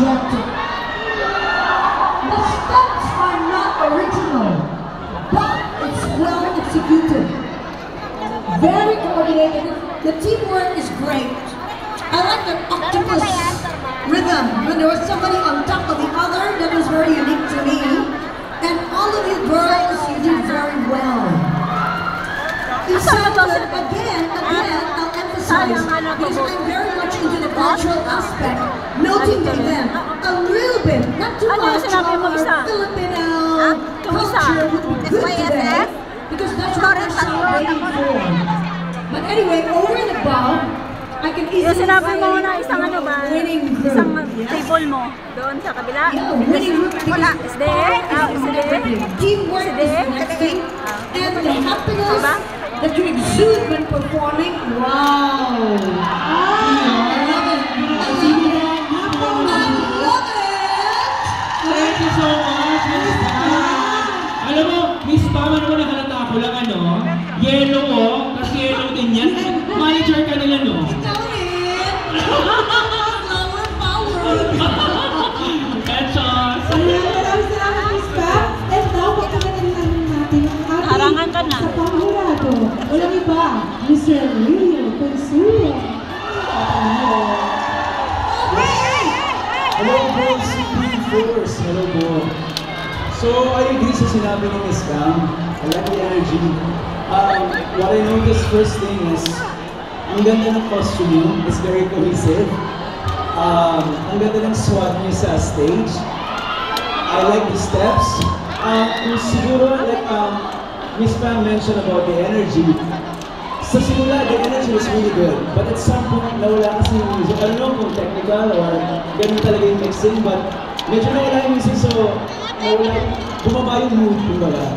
yet. The steps are not original, but it's well executed. Very coordinated. The teamwork is great. I like the octopus rhythm. When there was somebody on top of the other, that was very unique to me. And all of you girls, you did very well. Again, I'll emphasize, because I'm very much into the cultural aspect, noting the event a little bit, not too much of our Filipino culture would be good today, because that's what we're celebrating for. But anyway, over and above, I can easily sinabi mo na isang ano ba? Winning group. Isang table mo doon sa kabila. Yeah, winning group. Wala. Is there? Is there? Teamwork is the next thing. And the happiness that you exude when performing. Wow! I love it. Thank you so much, Miss Pam. Alam mo, Miss Pam, ano mo nakalata ko lang ano? Yellow oh, kasi yellow din yan. Manager ka nila no? Flower power! Headshots! Maraming salamat, Miss Pam. And now, pagkakatin natin natin ang Harangan ka na. sa panghurado. Walang iba, Mr. Rio Consuro. Hello po, Supreme Force. Hello po. So, I agree sa sinabi ni Miss Pam. I like the energy. What I noticed first thing is, ang ganda ng costume niyo. It's very cohesive. Ang ganda ng swag niyo sa stage. I like the steps. Siguro, like Miss Pam mentioned about the energy. Sa simula, the energy was really good. But at some point, nawala kasi yung music. I don't know kung technical or ganun talaga yung mixing, but medyo nawala yung music, so nawala, bumaba yung mood, kumbaga.